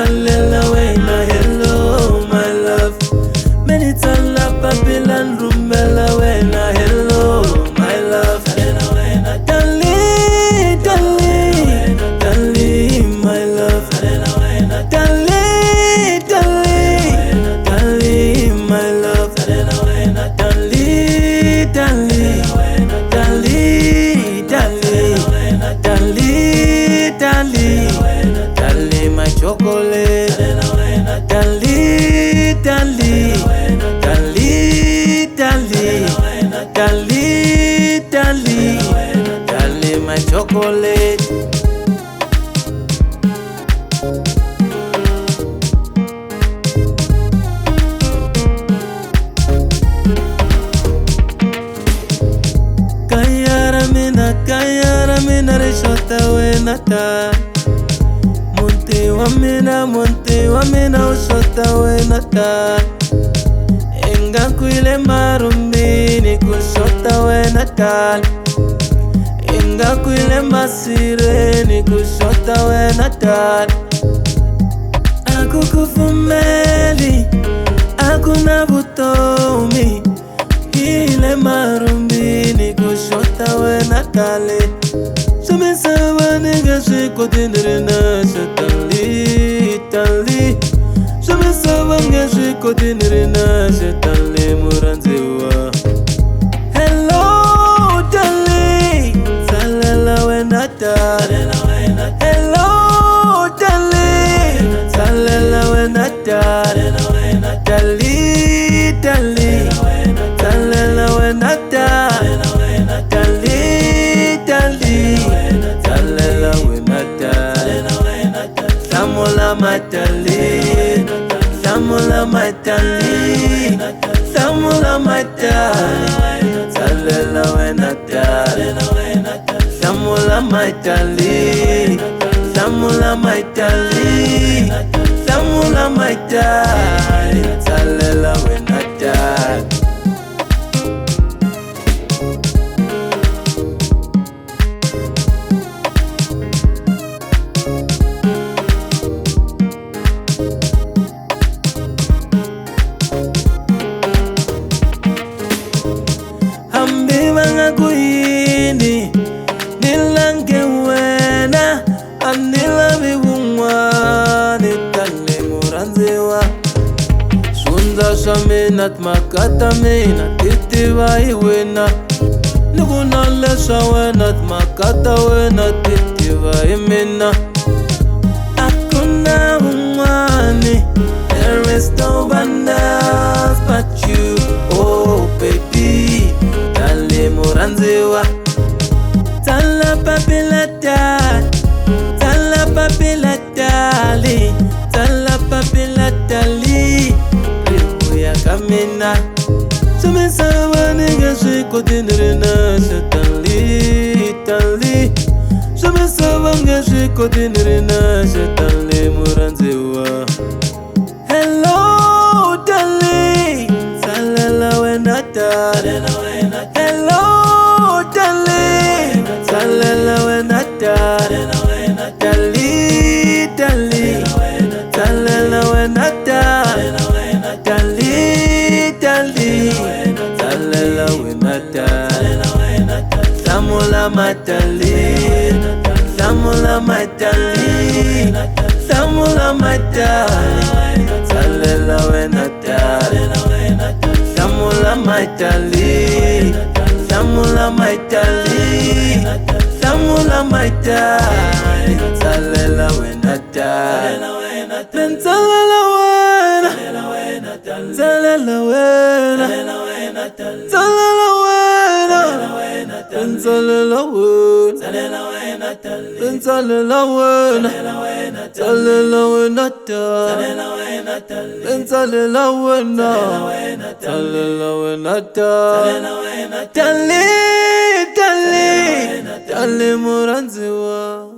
talela wena hello my love. Many tala Babylon rumela wena hello my love. Talela wena dali dali dali my love. Talela wena dali dali dali my love. Talela wena dali dali dali dali dali dali my chocolate. Dali dali dali dali dali dali my chocolate. Kayara mina rishota wena ta. Monte wa mina ushota wena ta. Enga kuile marumbini kushota wena ta. Enga kuile masireni kushota wena ta. Akukufumeli akuna butomi. Ile marumbini kushota wena tale. Sumisaba nigga shiko dinirina shetali tali. Sumisaba nigga shiko dinirina shetali muranziwa. Hello tali salela wena tale. Hello tali salela wena tale. Tali tali salela wena tale. Dali, dali, salela wena dali. Samula matali, samula matali, samula matali. Salela wena dali. Samula matali, samula matali, samula matali. Salela wena dali. Kuini nilange wena anila miwungwa nitale muranziwa. Sunza shaminat makata mina titiwa iwena. Nugunalesha wenat makata wena titiwa imina. Akuna wungwani, there is no one else but you, oh baby. Muranziwa tala papila dali, tala papila dali, tala papila dali. Ribuya kamina sumisaba nigga shiko dinirina shetali tali. Sumisaba nigga shiko dinirina shetali muranziwa. Hello dali salela wena dali. Hello dali salela wena dali. Dali dali salela wena dali. Dali dali salela wena dali. Samula matali, samula matali, samula matali. Salela wena dali. Samula matali, samula matali, samula matali. Salela wena dali. Salela wena, salela wena, salela wena, salela wena, salela wena, salela wena dali. Salela wena, salela wena dali. Dali dali dali muranziwa.